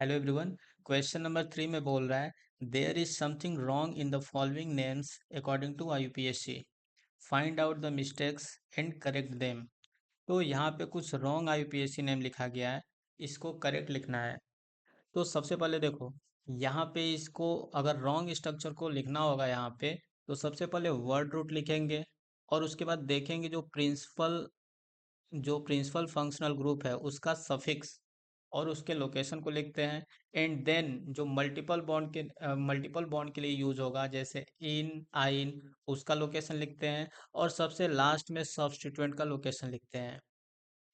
Hello everyone. Question number 3 में बोल रहा है there is something wrong in the following names according to IUPAC. Find out the mistakes and correct them. तो यहाँ पे कुछ रॉन्ग आईयूपीएससी नेम लिखा गया है, इसको करेक्ट लिखना है। तो सबसे पहले देखो, यहाँ पे इसको अगर रॉन्ग स्ट्रक्चर को लिखना होगा यहाँ पे, तो सबसे पहले वर्ड रूट लिखेंगे और उसके बाद देखेंगे जो प्रिंसिपल फंक्शनल ग्रुप है उसका सफिक्स और उसके लोकेशन को लिखते हैं। एंड देन जो मल्टीपल बॉन्ड के लिए यूज होगा जैसे इन आइन, उसका लोकेशन लिखते हैं। और सबसे लास्ट में सब्स्टिट्यूएंट का लोकेशन लिखते हैं।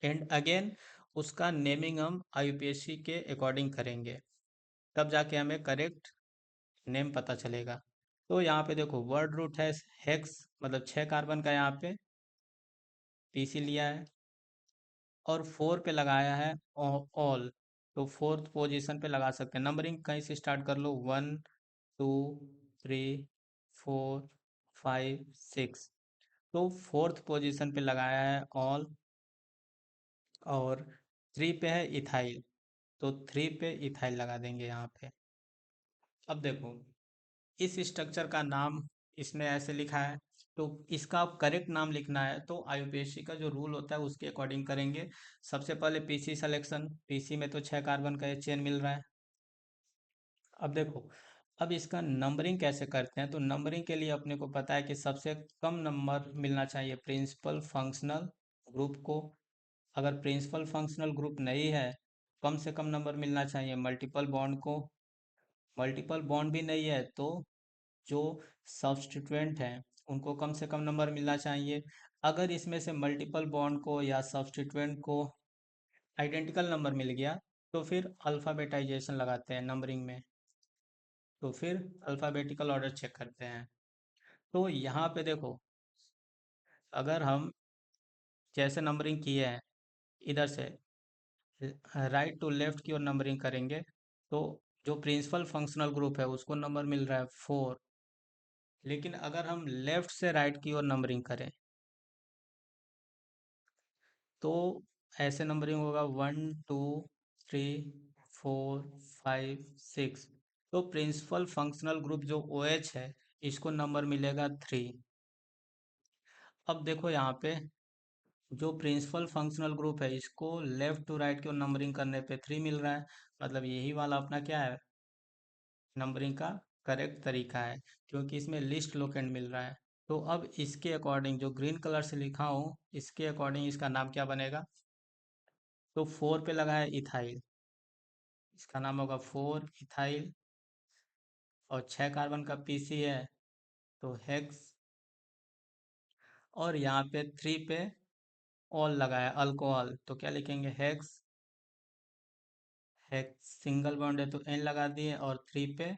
एंड अगेन उसका नेमिंग हम आईयूपीएससी के अकॉर्डिंग करेंगे, तब जाके हमें करेक्ट नेम पता चलेगा। तो यहाँ पे देखो वर्ड रूट है हेक्स, मतलब 6 कार्बन का यहाँ पे पीसी लिया है और 4 पे लगाया है ऑल। तो फोर्थ पोजीशन पे लगा सकते हैं, नंबरिंग कहीं से स्टार्ट कर लो, 1 2 3 4 5 6। तो फोर्थ पोजीशन पे लगाया है ऑल। और 3 पे है इथाइल, तो 3 पे इथाइल लगा देंगे यहाँ पे। अब देखो इस स्ट्रक्चर का नाम इसने ऐसे लिखा है, तो इसका आप करेक्ट नाम लिखना है तो आईयूपीएससी का जो रूल होता है उसके अकॉर्डिंग करेंगे। सबसे पहले पीसी सिलेक्शन, पीसी में तो 6 कार्बन का चेन मिल रहा है। अब देखो, अब इसका नंबरिंग कैसे करते हैं, तो नंबरिंग के लिए अपने को पता है कि सबसे कम नंबर मिलना चाहिए प्रिंसिपल फंक्शनल ग्रुप को। अगर प्रिंसिपल फंक्शनल ग्रुप नहीं है, कम से कम नंबर मिलना चाहिए मल्टीपल बॉन्ड को। मल्टीपल बॉन्ड भी नहीं है तो जो सब्स्टिट्यूएंट हैं उनको कम से कम नंबर मिलना चाहिए। अगर इसमें से मल्टीपल बॉन्ड को या सब्स्टिट्यूएंट को आइडेंटिकल नंबर मिल गया तो फिर अल्फ़ाबेटाइजेशन लगाते हैं नंबरिंग में। तो फिर अल्फ़ाबेटिकल ऑर्डर चेक करते हैं। तो यहाँ पे देखो, अगर हम जैसे नंबरिंग किए हैं इधर से राइट टू लेफ्ट की ओर नंबरिंग करेंगे, तो जो प्रिंसिपल फंक्शनल ग्रुप है उसको नंबर मिल रहा है 4। लेकिन अगर हम लेफ्ट से राइट की ओर नंबरिंग करें तो ऐसे नंबरिंग होगा 1 2 3 4 5 6। तो प्रिंसिपल फंक्शनल ग्रुप जो ओ एच है इसको नंबर मिलेगा 3। अब देखो यहाँ पे जो प्रिंसिपल फंक्शनल ग्रुप है इसको लेफ्ट टू राइट की ओर नंबरिंग करने पे 3 मिल रहा है, मतलब यही वाला अपना क्या है, नंबरिंग का करेक्ट तरीका है, क्योंकि इसमें लिस्ट लोकेंड मिल रहा है। तो अब इसके अकॉर्डिंग जो ग्रीन कलर से लिखा हूँ इसके अकॉर्डिंग इसका नाम क्या बनेगा। तो 4 पे लगा है इथाइल, इसका नाम होगा 4 इथाइल। और 6 कार्बन का पीसी है तो हेक्स। और यहाँ पे 3 पे ऑल लगाया अल्कोहल, तो क्या लिखेंगे हेक्स। हेक्स सिंगल बॉन्ड है तो एन लगा दिए और 3 पे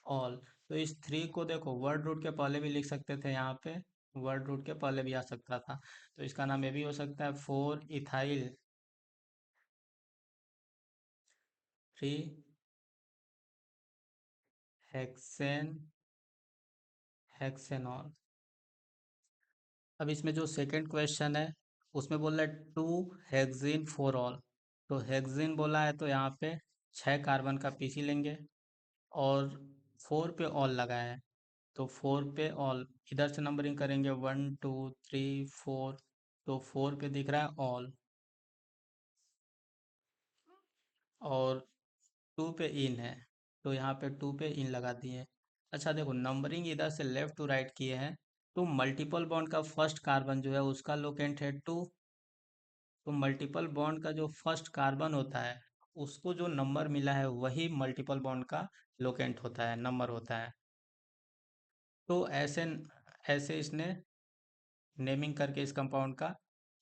ऑल। तो इस 3 को देखो वर्ड रूट के पहले भी लिख सकते थे, यहाँ पे वर्ड रूट के पहले भी आ सकता था। तो इसका नाम ये भी हो सकता है 4 इथाइल 3 हेक्सेन हेक्सेनॉल। अब इसमें जो सेकंड क्वेश्चन है उसमें बोल रहा है 2 हेक्सीन 4 ऑल। तो हेक्सीन बोला है तो यहाँ पे 6 कार्बन का पीसी लेंगे और 4 पे ऑल लगाया है, तो 4 पे ऑल इधर से नंबरिंग करेंगे 1 2 3 4। तो 4 पे दिख रहा है ऑल और 2 पे इन है, तो यहाँ पे 2 पे इन लगा दिए। अच्छा देखो नंबरिंग इधर से लेफ्ट टू राइट किए हैं, तो मल्टीपल बॉन्ड का फर्स्ट कार्बन जो है उसका लोकेंट है 2। तो मल्टीपल बॉन्ड का जो फर्स्ट कार्बन होता है उसको जो नंबर मिला है वही मल्टीपल बॉन्ड का लोकेंट होता है, नंबर होता है। तो ऐसे ऐसे इसने नेमिंग करके इस कंपाउंड का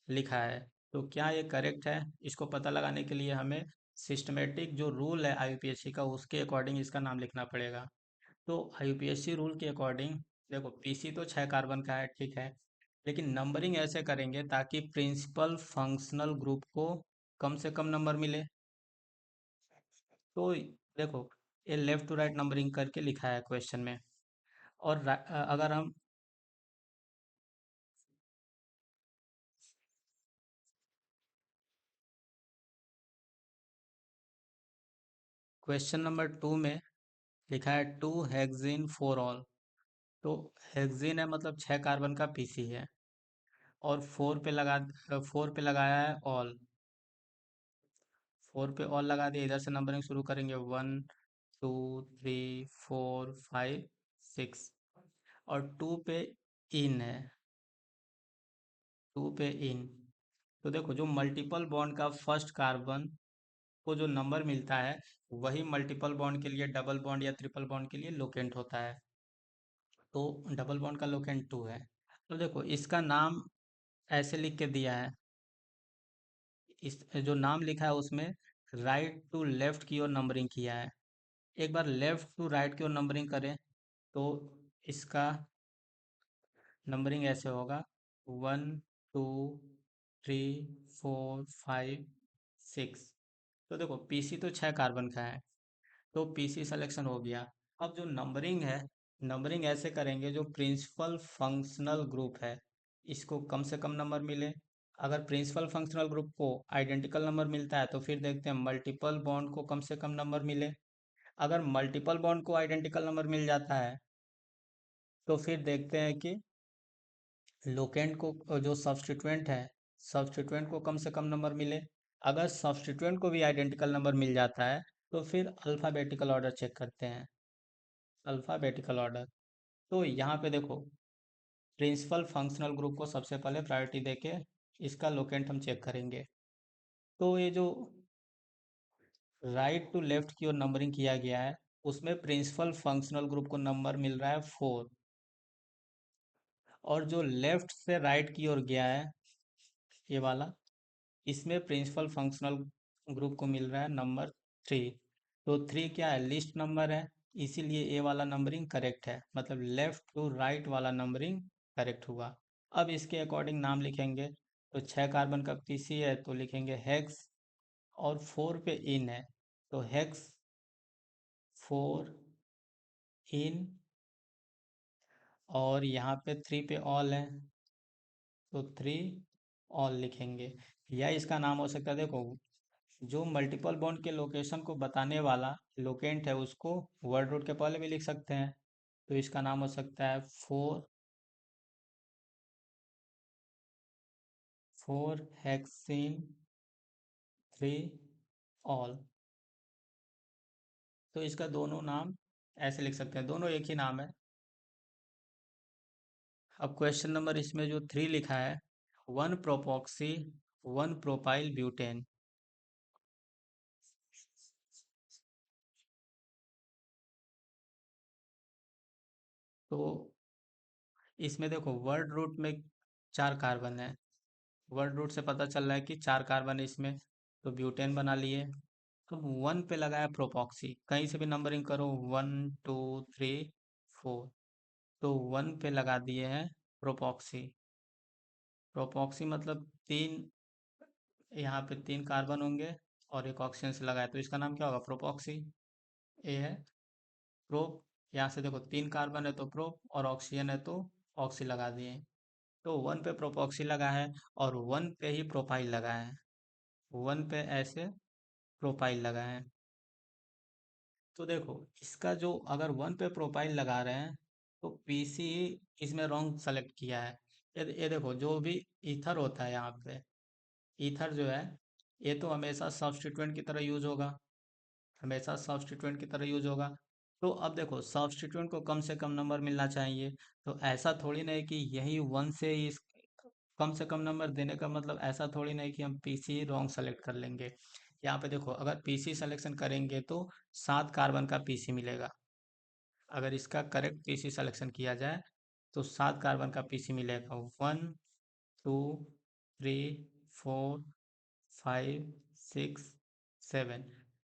लिखा है। तो क्या ये करेक्ट है, इसको पता लगाने के लिए हमें सिस्टमेटिक जो रूल है आईयूपीएससी का उसके अकॉर्डिंग इसका नाम लिखना पड़ेगा। तो आईयूपीएससी रूल के अकॉर्डिंग देखो पीसी तो 6 कार्बन का है, ठीक है, लेकिन नंबरिंग ऐसे करेंगे ताकि प्रिंसिपल फंक्शनल ग्रुप को कम से कम नंबर मिले। तो देखो ये लेफ्ट टू राइट नंबरिंग करके लिखा है क्वेश्चन में। और अगर हम क्वेश्चन नंबर 2 में लिखा है 2 हेक्सेन फोर ऑल। तो हेक्सेन है मतलब 6 कार्बन का पीसी है, और 4 पे लगाया है ऑल। 4 पे ऑल लगा दिया, इधर से नंबरिंग शुरू करेंगे 1 2 3 4 5 6। और 2 पे इन है, 2 पे इन। तो देखो जो मल्टीपल बॉन्ड का फर्स्ट कार्बन को जो नंबर मिलता है, वही मल्टीपल बॉन्ड के लिए, डबल बॉन्ड या ट्रिपल बॉन्ड के लिए लोकेंट होता है। तो डबल बॉन्ड का लोकेंट 2 है। तो देखो इसका नाम ऐसे लिख के दिया है, इस जो नाम लिखा है उसमें राइट टू लेफ्ट की ओर नंबरिंग किया है। एक बार लेफ्ट टू राइट की ओर नंबरिंग करें तो इसका नंबरिंग ऐसे होगा 1 2 3 4 5 6। तो देखो पीसी तो 6 कार्बन का है, तो पीसी सिलेक्शन हो गया। अब जो नंबरिंग है, नंबरिंग ऐसे करेंगे जो प्रिंसिपल फंक्शनल ग्रुप है इसको कम से कम नंबर मिले। अगर प्रिंसिपल फंक्शनल ग्रुप को आइडेंटिकल नंबर मिलता है तो फिर देखते हैं मल्टीपल बॉन्ड को कम से कम नंबर मिले। अगर मल्टीपल बॉन्ड को आइडेंटिकल नंबर मिल जाता है तो फिर देखते हैं कि लोकेंट को, जो सब्स्टिट्यूएंट है, सब्स्टिट्यूएंट को कम से कम नंबर मिले। अगर सब्स्टिट्यूएंट को भी आइडेंटिकल नंबर मिल जाता है तो फिर अल्फ़ाबेटिकल ऑर्डर चेक करते हैं, अल्फ़ाबेटिकल ऑर्डर। तो यहाँ पे देखो प्रिंसिपल फंक्शनल ग्रुप को सबसे पहले प्रायोरिटी देके इसका लोकेंट हम चेक करेंगे। तो ये जो राइट टू लेफ्ट की ओर नंबरिंग किया गया है, उसमें प्रिंसिपल फंक्शनल ग्रुप को नंबर मिल रहा है 4, और जो लेफ्ट से राइट की ओर गया है ये वाला, इसमें प्रिंसिपल फंक्शनल ग्रुप को मिल रहा है नंबर 3। तो 3 क्या है, लिस्ट नंबर है, इसीलिए ए वाला नंबरिंग करेक्ट है, मतलब लेफ्ट टू राइट वाला नंबरिंग करेक्ट हुआ। अब इसके अकॉर्डिंग नाम लिखेंगे। तो 6 कार्बन का पीसी है तो लिखेंगे हेक्स, और 4 पे इन है तो हेक्स 4 इन, और यहाँ पे 3 पे ऑल है तो 3 ऑल लिखेंगे। या इसका नाम हो सकता है, देखो जो मल्टीपल बॉन्ड के लोकेशन को बताने वाला लोकेंट है उसको वर्ड रूट के पहले भी लिख सकते हैं। तो इसका नाम हो सकता है 4 हेक्सेन 3 ऑल। तो इसका दोनों नाम ऐसे लिख सकते हैं, दोनों एक ही नाम है। अब क्वेश्चन नंबर इसमें जो 3 लिखा है, 1 प्रोपॉक्सी 1 प्रोपाइल ब्यूटेन। तो इसमें देखो वर्ड रूट में 4 कार्बन है, वर्ड रूट से पता चल रहा है कि 4 कार्बन है इसमें, तो ब्यूटेन बना लिए। तो 1 पे लगाया प्रोपॉक्सी, कहीं से भी नंबरिंग करो 1 2 3 4। तो 1 पे लगा दिए हैं प्रोपॉक्सी। प्रोपॉक्सी मतलब 3, यहाँ पे 3 कार्बन होंगे और एक ऑक्सीजन से लगाया, तो इसका नाम क्या होगा, प्रोपॉक्सी। ए है प्रोप, यहाँ से देखो 3 कार्बन है तो प्रोप, और ऑक्सीजन है तो ऑक्सी लगा दिए। तो 1 पे प्रोपॉक्सी लगा है और 1 पे ही प्रोपाइल लगा है, 1 पे ऐसे प्रोपाइल लगा है। तो देखो इसका जो अगर 1 पे प्रोपाइल लगा रहे हैं तो पीसी इसमें रॉन्ग सेलेक्ट किया है। ये देखो जो भी ईथर होता है यहाँ पे, ईथर जो है ये तो हमेशा सब्स्टिट्यूएंट की तरह यूज होगा, हमेशा सब्स्टिट्यूएंट की तरह यूज होगा। तो अब देखो सब्स्टिट्यूएंट को कम से कम नंबर मिलना चाहिए, तो ऐसा थोड़ी नहीं कि यही 1 से ही कम से कम नंबर देने का मतलब ऐसा थोड़ी नहीं कि हम पीसी रॉन्ग सेलेक्ट कर लेंगे। यहाँ पे देखो अगर पीसी सिलेक्शन करेंगे तो 7 कार्बन का पीसी मिलेगा। अगर इसका करेक्ट पीसी सिलेक्शन किया जाए तो 7 कार्बन का पीसी मिलेगा, 1 2 3 4 5 6 7।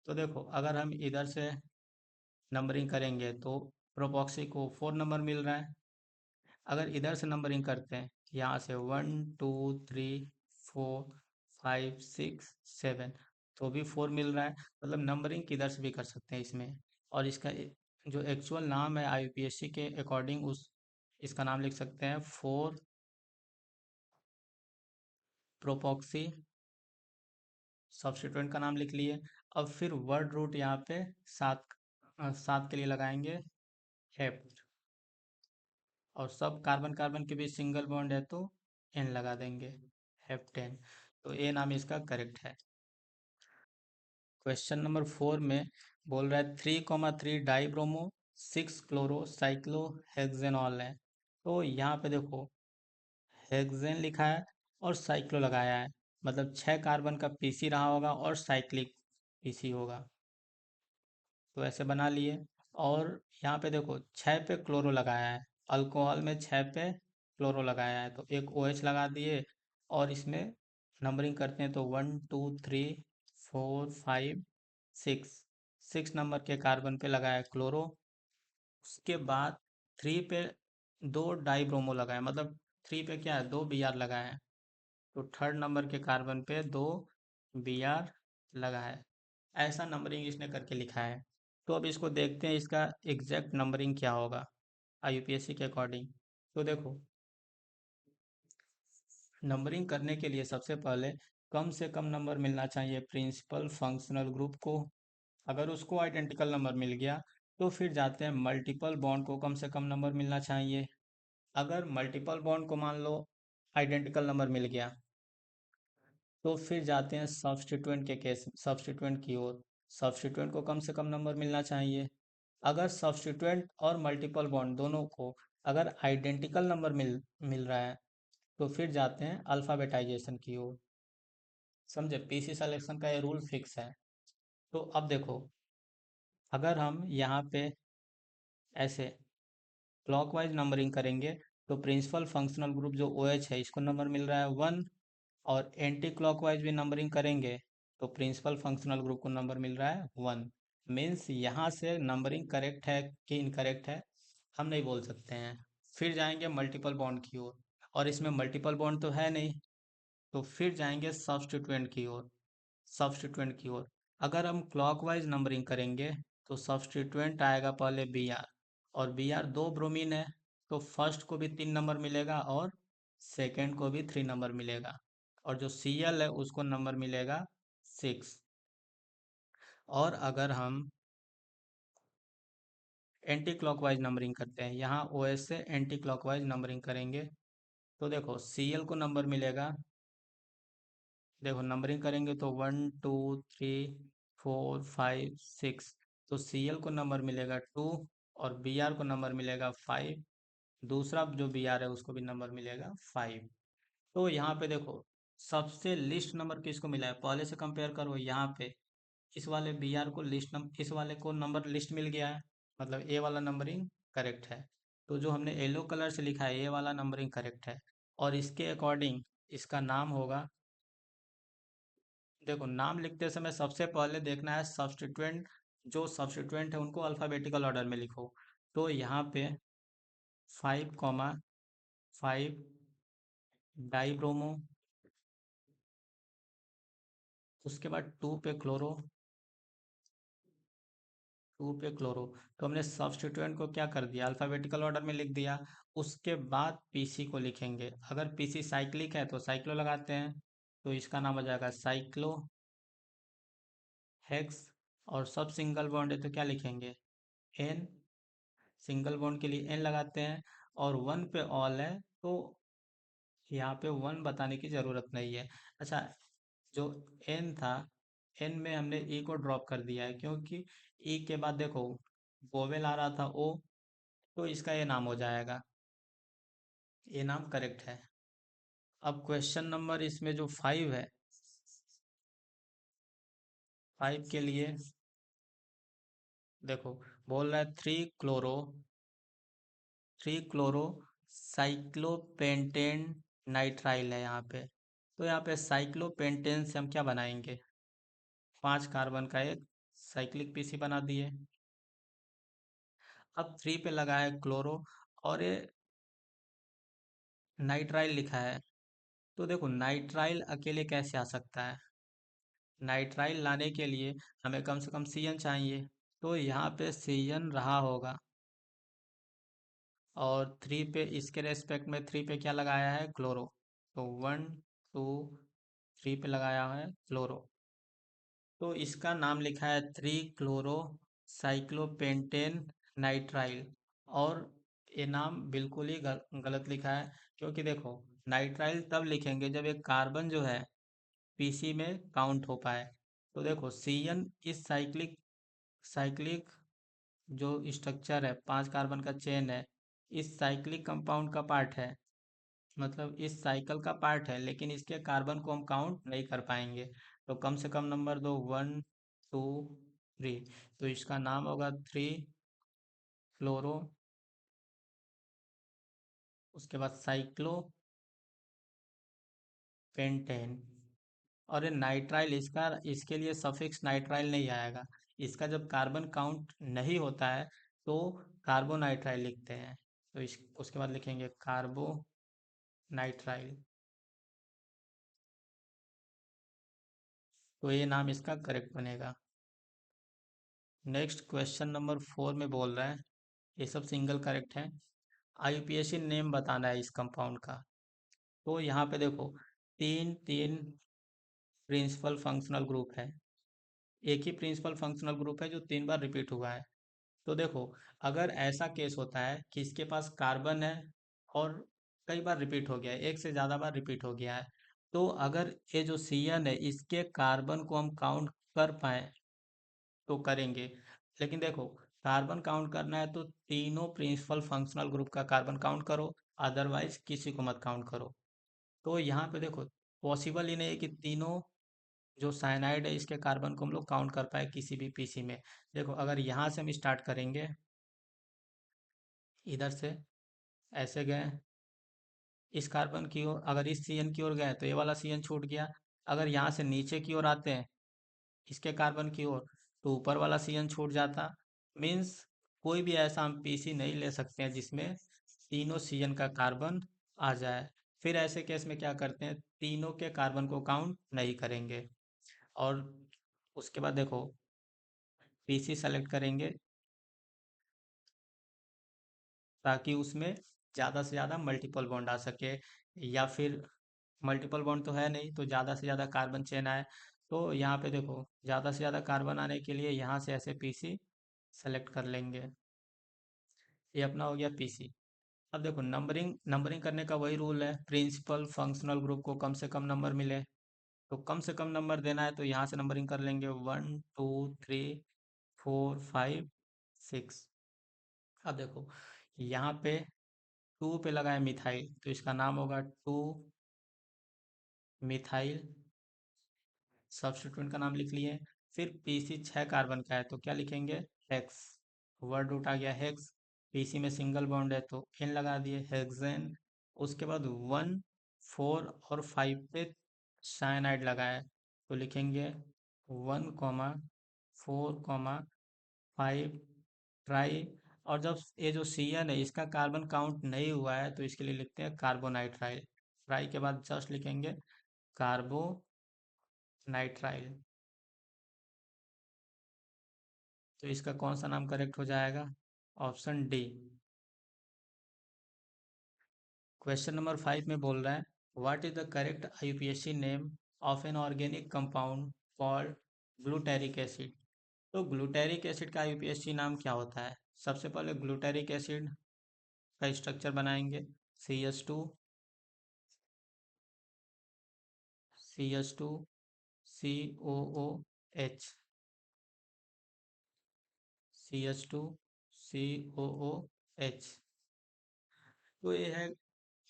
तो देखो अगर हम इधर से नंबरिंग करेंगे तो प्रोपॉक्सी को 4 नंबर मिल रहा है। अगर इधर से नंबरिंग करते हैं यहाँ से 1 2 3 4 5 6 7, तो भी 4 मिल रहा है, मतलब नंबरिंग किधर से भी कर सकते हैं इसमें। और इसका जो एक्चुअल नाम है आईयूपीएसी के अकॉर्डिंग, उस इसका नाम लिख सकते हैं 4 प्रोपॉक्सी, सब्स्टिट्यूएंट का नाम लिख लिए। अब फिर वर्ड रूट यहाँ पे सात, सात के लिए लगाएंगे हेप्ट, और सब कार्बन कार्बन के बीच सिंगल बॉन्ड है तो एन लगा देंगे, हेप्टेन। तो ए नाम इसका करेक्ट है। क्वेश्चन नंबर 4 में बोल रहा है 3,3 die bromo 6 chloro cyclo hexanol है। तो यहाँ पे देखो हेक्सेन लिखा है और साइक्लो लगाया है, मतलब 6 कार्बन का पीसी रहा होगा और साइक्लिक पीसी होगा, तो ऐसे बना लिए। और यहाँ पे देखो 6 पे क्लोरो लगाया है, अल्कोहल में 6 पे क्लोरो लगाया है, तो एक ओ एच लगा दिए। और इसमें नंबरिंग करते हैं तो 1 2 3 4 5 6, 6 नंबर के कार्बन पे लगाया है क्लोरो। उसके बाद 3 पे दो डाई ब्रोमो लगाया, मतलब 3 पे क्या है, दो बी आर लगाया है, तो थर्ड नंबर के कार्बन पे दो बी आर लगा है। ऐसा नंबरिंग इसने करके लिखा है। तो अब इसको देखते हैं इसका एग्जैक्ट नंबरिंग क्या होगा आईयूपीएससी के अकॉर्डिंग। तो देखो नंबरिंग करने के लिए सबसे पहले कम से कम नंबर मिलना चाहिए प्रिंसिपल फंक्शनल ग्रुप को। अगर उसको आइडेंटिकल नंबर मिल गया तो फिर जाते हैं मल्टीपल बॉन्ड को कम से कम नंबर मिलना चाहिए। अगर मल्टीपल बॉन्ड को मान लो आइडेंटिकल नंबर मिल गया तो फिर जाते हैं सब्स्टिट्यूएंट के केस, सब्स्टिट्यूएंट की ओर। सब्स्टिट्यूएंट को कम से कम नंबर मिलना चाहिए। अगर सब्स्टिट्यूएंट और मल्टीपल बॉन्ड दोनों को अगर आइडेंटिकल नंबर मिल मिल रहा है तो फिर जाते हैं अल्फ़ाबेटाइजेशन की ओर। समझे, पीसी सिलेक्शन का ये रूल फिक्स है। तो अब देखो अगर हम यहाँ पे ऐसे क्लॉकवाइज नंबरिंग करेंगे तो प्रिंसिपल फंक्शनल ग्रुप जो ओ एच है इसको नंबर मिल रहा है 1, और एंटी क्लॉकवाइज भी नंबरिंग करेंगे तो प्रिंसिपल फंक्शनल ग्रुप को नंबर मिल रहा है 1। मीन्स यहाँ से नंबरिंग करेक्ट है कि इनकरेक्ट है हम नहीं बोल सकते हैं। फिर जाएंगे मल्टीपल बॉन्ड की ओर, और इसमें मल्टीपल बॉन्ड तो है नहीं, तो फिर जाएंगे सब्स्टिट्यूएंट की ओर। सब्स्टिट्यूएंट की ओर अगर हम क्लॉकवाइज नंबरिंग करेंगे तो सब्स्टिट्यूएंट आएगा पहले बी आर, और बी आर दो ब्रोमीन है, तो फर्स्ट को भी 3 नंबर मिलेगा और सेकेंड को भी 3 नंबर मिलेगा, और जो सी एल है उसको नंबर मिलेगा 6। और अगर हम एंटी क्लॉकवाइज नंबरिंग करते हैं, यहाँ ओ एस से एंटी क्लॉकवाइज नंबरिंग करेंगे तो देखो सी एल को नंबर मिलेगा, देखो नंबरिंग करेंगे तो 1 2 3 4 5 6, तो सी एल को नंबर मिलेगा 2 और बी आर को नंबर मिलेगा 5। दूसरा जो बी आर है उसको भी नंबर मिलेगा 5। तो यहाँ पे देखो सबसे लिस्ट नंबर किसको मिला है, पहले से कंपेयर करो। यहाँ पे इस वाले बी आर को लिस्ट नंबर, इस वाले को नंबर लिस्ट मिल गया है, मतलब ए वाला नंबरिंग करेक्ट है। तो जो हमने येलो कलर से लिखा है ए वाला नंबरिंग करेक्ट है, और इसके अकॉर्डिंग इसका नाम होगा। देखो नाम लिखते समय सबसे पहले देखना है सब्स्टिट्यूएंट, जो सब्स्टिट्यूएंट है उनको अल्फ़ाबेटिकल ऑर्डर में लिखो। तो यहाँ पे 5,5 डाई ब्रोमो, उसके बाद 2 पे क्लोरो। तो हमने सब्स्टिट्यूएंट को क्या कर दिया, अल्फ़ाबेटिकल ऑर्डर में लिख दिया। उसके बाद पीसी को लिखेंगे, अगर पीसी साइक्लिक है तो साइक्लो लगाते हैं, तो इसका नाम हो जाएगा साइक्लो हेक्स। और सब सिंगल बॉन्ड है तो क्या लिखेंगे, एन, सिंगल बॉन्ड के लिए एन लगाते हैं। और 1 पे ऑल है तो यहाँ पे 1 बताने की ज़रूरत नहीं है। अच्छा, जो एन था, एन में हमने ई को ड्रॉप कर दिया है क्योंकि ई के बाद देखो वोवेल आ रहा था ओ, तो इसका ये नाम हो जाएगा, ये नाम करेक्ट है। अब क्वेश्चन नंबर इसमें जो 5 है, 5 के लिए देखो बोल रहा है 3 क्लोरो साइक्लोपेंटेन नाइट्राइल है यहाँ पे। तो यहाँ पे साइक्लोपेंटेन से हम क्या बनाएंगे, 5 कार्बन का एक साइक्लिक पीसी बना दिए। अब 3 पे लगा है क्लोरो, और ये नाइट्राइल लिखा है। तो देखो नाइट्राइल अकेले कैसे आ सकता है, नाइट्राइल लाने के लिए हमें कम से कम सी एन चाहिए, तो यहाँ पे सी एन रहा होगा। और 3 पे इसके रेस्पेक्ट में 3 पे क्या लगाया है, क्लोरो। तो 1 2 3 पे लगाया है क्लोरो। तो इसका नाम लिखा है 3 क्लोरो साइक्लोपेंटेन नाइट्राइल। और ये नाम बिल्कुल ही गलत लिखा है, क्योंकि देखो नाइट्राइल तब लिखेंगे जब एक कार्बन जो है पीसी में काउंट हो पाए। तो देखो CN इस साइक्लिक साइक्लिक जो स्ट्रक्चर है, 5 कार्बन का चेन है, इस साइक्लिक कंपाउंड का पार्ट है, मतलब इस साइकिल का पार्ट है, लेकिन इसके कार्बन को हम काउंट नहीं कर पाएंगे। तो कम से कम नंबर दो, 1 2 3। तो इसका नाम होगा 3 क्लोरो, उसके बाद साइक्लो पेंटेन। और ये नाइट्राइल, इसका इसके लिए सफिक्स नाइट्राइल नहीं आएगा। इसका जब कार्बन काउंट नहीं होता है तो कार्बोनाइट्राइल लिखते हैं। तो इस उसके बाद लिखेंगे कार्बोनाइट्राइल। तो ये नाम इसका करेक्ट बनेगा। नेक्स्ट क्वेश्चन नंबर 4 में बोल रहा है, ये सब सिंगल करेक्ट है, आईयूपीएसी नेम बताना है इस कंपाउंड का। तो यहाँ पे देखो तीन तीन प्रिंसिपल फंक्शनल ग्रुप है, एक ही प्रिंसिपल फंक्शनल ग्रुप है जो 3 बार रिपीट हुआ है। तो देखो अगर ऐसा केस होता है कि इसके पास कार्बन है और कई बार रिपीट हो गया है, एक से ज़्यादा बार रिपीट हो गया है, तो अगर ये जो CN है इसके कार्बन को हम काउंट कर पाए तो करेंगे। लेकिन देखो कार्बन काउंट करना है तो तीनों प्रिंसिपल फंक्शनल ग्रुप का कार्बन काउंट करो, अदरवाइज किसी को मत काउंट करो। तो यहाँ पे देखो पॉसिबल ही नहीं है कि तीनों जो साइनाइड है इसके कार्बन को हम लोग काउंट कर पाए किसी भी पीसी में। देखो अगर यहाँ से हम स्टार्ट करेंगे, इधर से ऐसे गए इस कार्बन की ओर, अगर इस CN की ओर गए तो ये वाला CN छूट गया। अगर यहाँ से नीचे की ओर आते हैं इसके कार्बन की ओर, तो ऊपर वाला CN छूट जाता। मीन्स कोई भी ऐसा हम पीसी नहीं ले सकते हैं जिसमें तीनों CN का कार्बन आ जाए। फिर ऐसे केस में क्या करते हैं, तीनों के कार्बन को काउंट नहीं करेंगे। और उसके बाद देखो पीसी सेलेक्ट करेंगे ताकि उसमें ज़्यादा से ज़्यादा मल्टीपल बॉन्ड आ सके, या फिर मल्टीपल बॉन्ड तो है नहीं तो ज़्यादा से ज़्यादा कार्बन चेन आए। तो यहाँ पे देखो ज़्यादा से ज़्यादा कार्बन आने के लिए यहाँ से ऐसे पीसी सेलेक्ट कर लेंगे। ये अपना हो गया पीसी। अब देखो नंबरिंग नंबरिंग करने का वही रूल है, प्रिंसिपल फंक्शनल ग्रुप को कम से कम नंबर मिले। तो कम से कम नंबर देना है तो यहाँ से नंबरिंग कर लेंगे, 1 2 3 4 5 6। अब देखो यहाँ पे 2 पे लगा है मिथाइल, तो इसका नाम होगा 2 मिथाइल। सब्स्टिट्यूएंट का नाम लिख लिए। फिर पीसी 6 कार्बन का है तो क्या लिखेंगे, हेक्स। वर्ड रूट आ गया हेक्स। पीसी में सिंगल बॉन्ड है तो एन लगा दिए, हेक्सेन। उसके बाद 1 4 और 5 पे साइनाइड लगा है तो लिखेंगे 1 4 5 ट्राई। और जब ये जो CN है इसका कार्बन काउंट नहीं हुआ है तो इसके लिए लिखते हैं कार्बोनाइट्राइल। ट्राई के बाद जस्ट लिखेंगे कार्बोनाइट्राइल। तो इसका कौन सा नाम करेक्ट हो जाएगा, ऑप्शन डी। क्वेश्चन नंबर 5 में बोल रहा है, what is the correct IUPAC name of an organic compound called glutaric acid. तो ग्लूटेरिक एसिड का आईयूपीएसी नाम क्या होता है। सबसे पहले ग्लूटेरिक एसिड का स्ट्रक्चर बनाएंगे, CH2 COOH, CH2COOH। तो ये है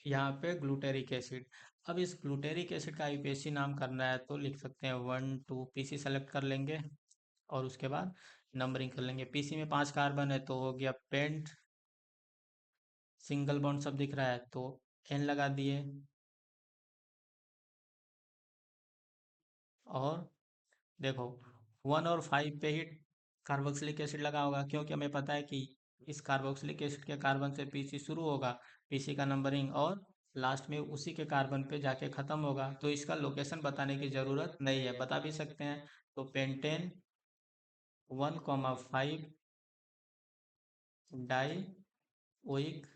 यहाँ पे ग्लूटेरिक एसिड। अब इस ग्लूटेरिक एसिड का आईयूपीएसी नाम करना है तो लिख सकते हैं 1 2, पीसी सेलेक्ट कर लेंगे और उसके बाद नंबरिंग कर लेंगे। पीसी में 5 कार्बन है तो हो गया पेंट, सिंगल बॉन्ड सब दिख रहा है तो एन लगा दिए। और देखो 1 और 5 पे ही कार्बोक्सिलिक एसिड लगा होगा, क्योंकि हमें पता है कि इस कार्बोक्सिलिक एसिड के कार्बन से पीसी शुरू होगा, पीसी का नंबरिंग, और लास्ट में उसी के कार्बन पे जाके ख़त्म होगा। तो इसका लोकेशन बताने की ज़रूरत नहीं है, बता भी सकते हैं। तो पेंटेन 1 5 डाई ओइक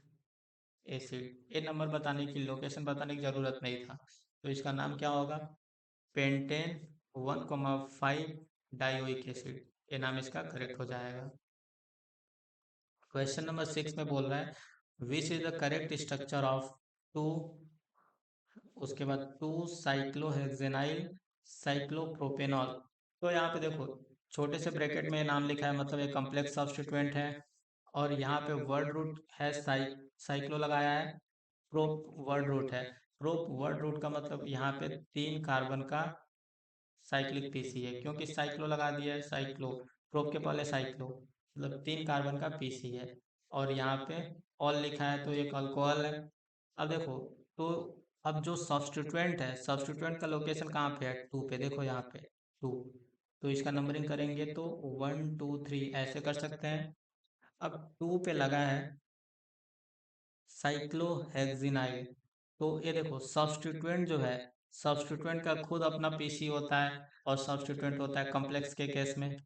एसिड, ये नंबर बताने की, लोकेशन बताने की ज़रूरत नहीं था। तो इसका नाम क्या होगा, पेंटेन 1 5 डाइओइक एसिड, ये नाम इसका करेक्ट हो जाएगा। क्वेश्चन नंबर 6 में बोल रहा है which is the correct structure of two, उसके बाद टू साइक्लोहेक्सेनाइल साइक्लोप्रोपेनॉल। तो यहाँ पे देखो छोटे से ब्रैकेट में नाम लिखा है, मतलब एक कॉम्प्लेक्स सब्स्टिट्यूएंट है, और यहाँ पे वर्ड रूट है, साइक्लो लगाया है, प्रोप वर्ड रूट है। प्रोप वर्ड रूट का मतलब यहाँ पे 3 कार्बन का साइक्लिक पीसी है, क्योंकि साइक्लो लगा दिया है, साइक्लो प्रोप के पहले साइक्लो, मतलब 3 कार्बन का पीसी है। और यहाँ पे ऑल लिखा है तो एक अल्कोहल है। अब देखो, तो अब जो सब्स्टिट्यूएंट है, सब्स्टिट्यूएंट का लोकेशन कहाँ पे है, 2 पे, देखो यहाँ पे 2, तो इसका नंबरिंग करेंगे तो 1 2 3 ऐसे कर सकते हैं। अब 2 पे लगा है साइक्लोहेक्सिनाइल, तो ये देखो सब्स्टिट्यूएंट जो है, सब्स्टिट्यूएंट का खुद अपना पीसी होता है, और सब्स्टिट्यूएंट होता है कॉम्प्लेक्स के केस में।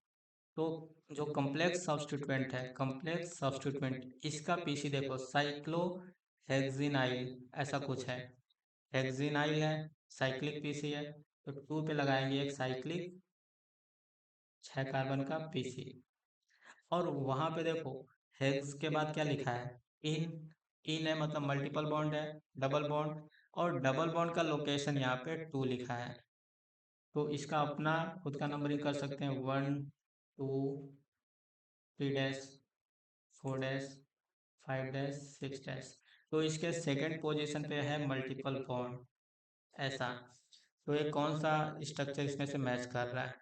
तो जो कॉम्प्लेक्स सब्स्टिट्यूएंट है, कॉम्प्लेक्स सब्स्टिट्यूएंट, इसका पीसी देखो साइक्लोहेक्सिनाइल ऐसा कुछ है, हेक्सिनाइल है, साइक्लिक पीसी है, तो 2 पे लगाएंगे एक साइक्लिक 6 कार्बन का पीसी। और वहां पे देखो हेक्स के बाद क्या लिखा है, इन, इन है मतलब मल्टीपल बॉन्ड है, डबल बॉन्ड, और डबल बॉन्ड का लोकेशन यहाँ पे 2 लिखा है, तो इसका अपना खुद का नंबरिंग कर सकते हैं, 1 2 3 डैश 4 डैश 5 डैश 6 डैश। तो इसके सेकंड पोजीशन पे है मल्टीपल बॉन्ड, ऐसा। तो ये कौन सा स्ट्रक्चर इसमें से मैच कर रहा है,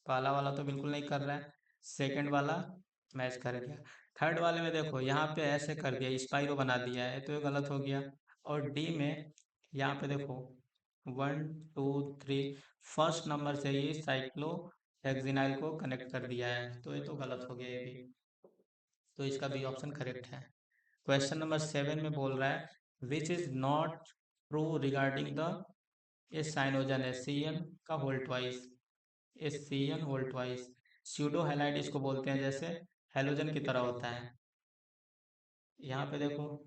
पहला वाला तो बिल्कुल नहीं कर रहा है, सेकंड वाला मैच कर गया। थर्ड वाले में देखो यहाँ पे ऐसे कर दिया, स्पाइरो बना दिया है, तो ये गलत हो गया। और डी में यहाँ पे देखो 1 2 3 फर्स्ट नंबर से ही साइक्लो हेक्सिनाइल को कनेक्ट कर दिया है, तो ये तो गलत हो गया ये भी, तो इसका बी ऑप्शन करेक्ट है। क्वेश्चन नंबर 7 में बोल रहा है which is not true regarding the a cyanogen है, सी एन का whole twice, S C N whole twice, pseudo halide इसको बोलते हैं, जैसे हेलोजन की तरह होता है। यहाँ पे देखो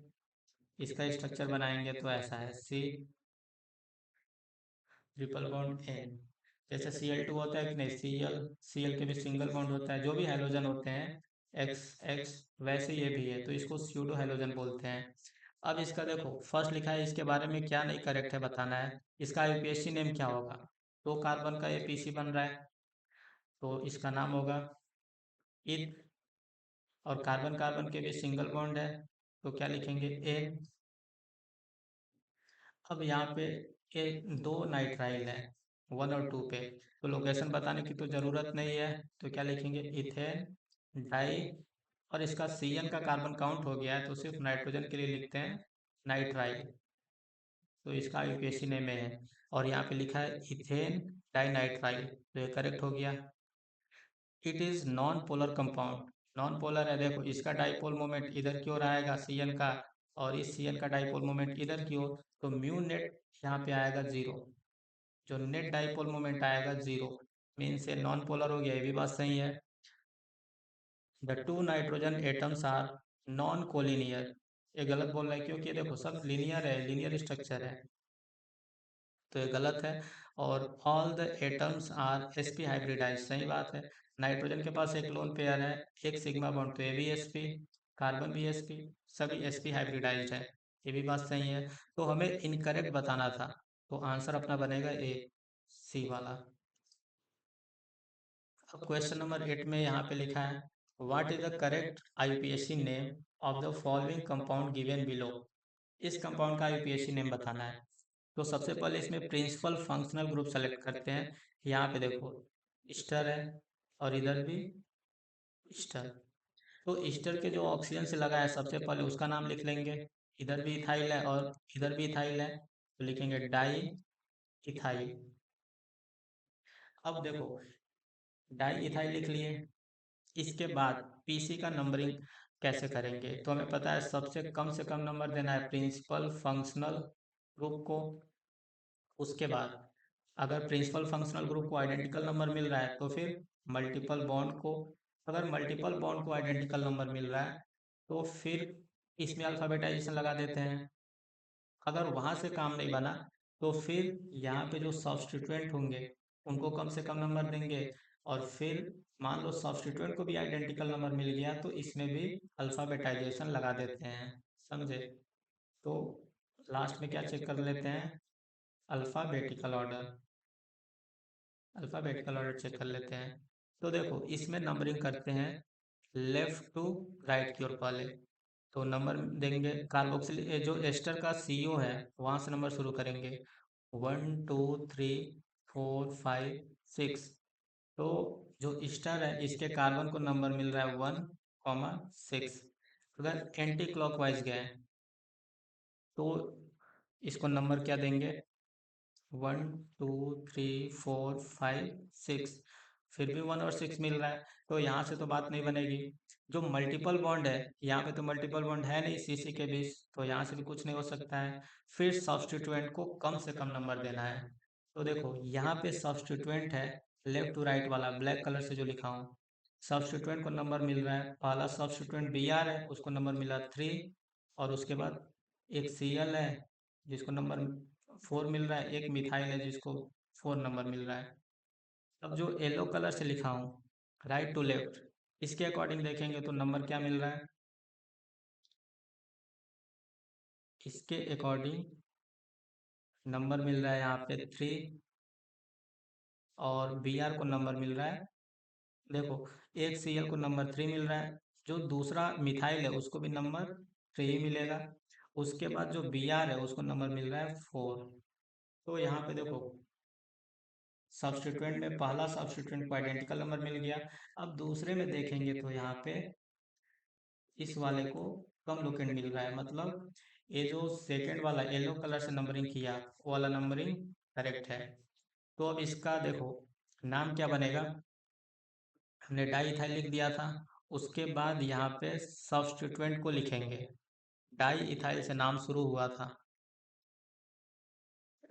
इसका स्ट्रक्चर बनाएंगे तो ऐसा है, सी ट्रिपल बॉन्ड एन, जैसे Cl2 होता है कि नहीं, Cl के भी सिंगल बॉन्ड होता है, जो भी हेलोजन होते हैं एक्स एक्स, वैसे ये भी है, तो इसको स्यूडो हेलोजन बोलते हैं। अब इसका देखो फर्स्ट लिखा है, इसके बारे में क्या नहीं करेक्ट है बताना है, इसका यूपीएससी नेम क्या होगा, 2 कार्बन का ये पीसी बन रहा है, तो इसका नाम होगा ईथ, और कार्बन कार्बन के भी सिंगल बॉन्ड है, तो क्या लिखेंगे, एन। अब यहाँ पे ये 2 नाइट्राइल है 1 और 2 पे, तो लोकेशन बताने की तो ज़रूरत नहीं है, तो क्या लिखेंगे, इथेन डाई, और इसका सी एन का कार्बन काउंट हो गया है, तो सिर्फ नाइट्रोजन के लिए लिखते हैं नाइट्राइल, तो इसका यूपीएससी नेम है। और यहाँ पे लिखा है इथेन डाई नाइट्राइल, तो ये करेक्ट हो गया। It is non polar compound, non polar है, देखो इसका डाइपोल मोमेंट इधर की ओर आएगा सी एन का, और इस सी एन का डाइपोल मोमेंट इधर की ओर, तो म्यू नेट यहाँ पे आएगा 0, जो नेट डाइपोल मोमेंट आएगा 0, मीन से नॉन पोलर हो गया, ये भी बात सही है। The two nitrogen atoms are non collinear, ये गलत बोल रहा है, क्योंकि ये देखो सब लीनियर है, लीनियर स्ट्रक्चर है, तो ये गलत है। और all the atoms are sp hybridise, सही बात है, नाइट्रोजन के पास एक लोन पेयर है, एक सिग्मा बॉन्ड, तो ये भी sp, कार्बन भी sp, सभी sp हाइब्रिडाइज्ड है, ये भी बात सही है। तो हमें इनकरेक्ट बताना था, तो आंसर अपना बनेगा ए, सी वाला। अब क्वेश्चन नंबर 8 में यहाँ पे लिखा है what is the correct IUPAC name of the following compound given below, इस कंपाउंड का आईयूपीएसी नेम बताना है। तो सबसे पहले इसमें प्रिंसिपल फंक्शनल ग्रुप सेलेक्ट करते हैं, यहाँ पे देखो ईस्टर है, और इधर भी ईस्टर, तो ईस्टर के जो ऑक्सीजन से लगा है सबसे पहले उसका नाम लिख लेंगे, इधर भी इथाइल है और इधर भी इथाइल है, तो लिखेंगे डाई इथाइल। अब देखो डाई इथाइल लिख लिए, इसके बाद पीसी का नंबरिंग कैसे करेंगे, तो हमें पता है सबसे कम से कम नंबर देना है प्रिंसिपल फंक्शनल ग्रुप को। उसके बाद अगर प्रिंसिपल फंक्शनल ग्रुप को आइडेंटिकल नंबर मिल रहा है तो फिर मल्टीपल बॉन्ड को, अगर मल्टीपल बॉन्ड को आइडेंटिकल नंबर मिल रहा है तो फिर इसमें अल्फाबेटाइजेशन लगा देते हैं। अगर वहाँ से काम नहीं बना तो फिर यहाँ पे जो सब्स्टिट्यूएंट होंगे उनको कम से कम नंबर देंगे, और फिर मान लो सब्स्टिट्यूएंट को भी आइडेंटिकल नंबर मिल गया तो इसमें भी अल्फाबेटाइजेशन लगा देते हैं, समझे। तो लास्ट में क्या चेक कर लेते हैं, alphabetical order, alphabetical order check कर लेते हैं। तो देखो इसमें नंबरिंग करते हैं लेफ्ट टू राइट की ओर पहले। तो नंबर देंगे कार्बोक्सिल, जो एस्टर का सीओ है वहाँ से नंबर शुरू करेंगे, 1 2 3 4 5 6। तो जो ईस्टर है इसके कार्बन को नंबर मिल रहा है 1, 6। अगर एंटी क्लॉकवाइज गए तो इसको नंबर क्या देंगे, 1 2 3 4 5 6। फिर भी 1 और 6 मिल रहा है, तो यहाँ से तो बात नहीं बनेगी। जो मल्टीपल बॉन्ड है यहाँ पे तो मल्टीपल बॉन्ड है नहीं सीसी के बीच, तो यहाँ से भी कुछ नहीं हो सकता है। फिर सब्स्टिट्यूएंट को कम से कम नंबर देना है। तो देखो यहाँ पे सब्स्टिट्यूएंट है लेफ्ट टू राइट वाला ब्लैक कलर से जो लिखा हूँ, सब्स्टिट्यूएंट को नंबर मिल रहा है, पहला सब्स्टिट्यूएंट Br है उसको नंबर मिला 3, और उसके बाद एक Cl है जिसको नंबर 4 मिल रहा है, एक मिथाइल है जिसको 4 नंबर मिल रहा है। अब जो येलो कलर से लिखा हूँ राइट टू लेफ्ट, इसके अकॉर्डिंग देखेंगे तो नंबर क्या मिल रहा है, इसके अकॉर्डिंग नंबर मिल रहा है यहाँ पे 3, और Br को नंबर मिल रहा है, देखो एक Cl को नंबर 3 मिल रहा है, जो दूसरा मिथाइल है उसको भी नंबर 3 ही मिलेगा। उसके बाद जो Br है उसको नंबर मिल रहा है 4। तो यहाँ पे देखो सब्स्टिट्यूएंट में पहला सब्स्टिट्यूएंट को आइडेंटिकल नंबर मिल गया। अब दूसरे में देखेंगे तो यहाँ पे इस वाले को कम लोकेंड मिल रहा है, मतलब ये जो सेकंड वाला येलो कलर से नंबरिंग किया वो वाला नंबरिंग करेक्ट है। तो अब इसका देखो नाम क्या बनेगा, हमने डाई इथाइल लिख दिया था, उसके बाद यहाँ पे सब्स्टिट्यूएंट को लिखेंगे, डाई इथाइल से नाम शुरू हुआ था,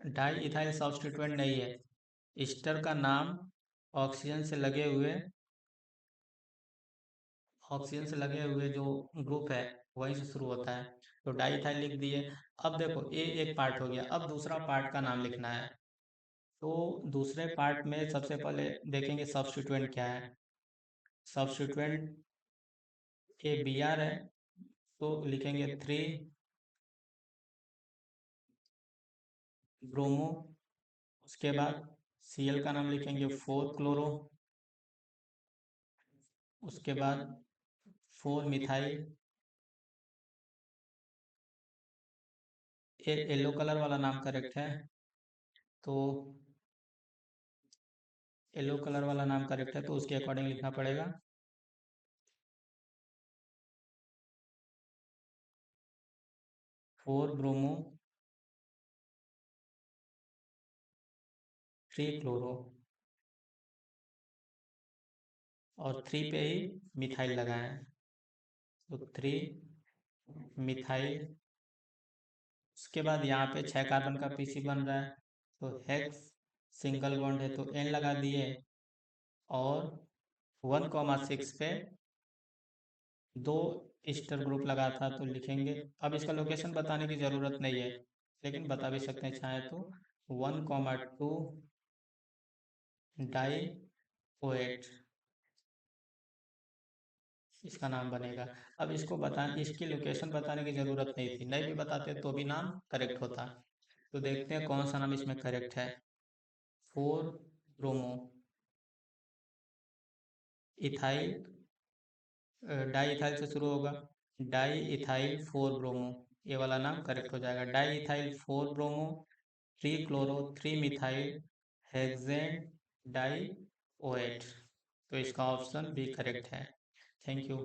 डाई इथाइल सब्स्टिट्यूएंट नहीं है, ईस्टर का नाम ऑक्सीजन से लगे हुए, ऑक्सीजन से लगे हुए जो ग्रुप है वहीं से शुरू होता है। तो डाई इथाइल लिख दिए। अब देखो ये एक पार्ट हो गया, अब दूसरा पार्ट का नाम लिखना है। तो दूसरे पार्ट में सबसे पहले देखेंगे सब्स्टिट्यूएंट क्या है, सब्स्टिट्यूएंट ए Br है तो लिखेंगे 3 ब्रोमो, उसके बाद Cl का नाम लिखेंगे 4 क्लोरो, उसके बाद 4 मिथाइल। ये येलो कलर वाला नाम करेक्ट है, तो येलो कलर वाला नाम करेक्ट है तो उसके अकॉर्डिंग लिखना पड़ेगा 4 ब्रोमो 3 क्लोरो, और 3 पे ही मिथाइल लगाएं, तो 3 मिथाइल। उसके बाद यहाँ पे 6 कार्बन का पीसी बन रहा है, तो हेक्स सिंगल बॉन्ड है तो N लगा दिए, और 1,6 पे 2 ईस्टर ग्रुप लगा था तो लिखेंगे, अब इसका लोकेशन बताने की ज़रूरत नहीं है लेकिन बता भी सकते हैं चाहे तो, 1,2 डाई OH इसका नाम बनेगा। अब इसको बता, इसकी लोकेशन बताने की ज़रूरत नहीं थी, नहीं भी बताते तो भी नाम करेक्ट होता। तो देखते हैं कौन सा नाम इसमें करेक्ट है, 4 ब्रोमो इथाइल, डाई इथाइल से शुरू होगा, डाई इथाइल 4 ब्रोमो, ये वाला नाम करेक्ट हो जाएगा, diethyl 4 bromo 3 chloro 3 methyl hexane di OH। तो इसका ऑप्शन भी करेक्ट है। Thank you.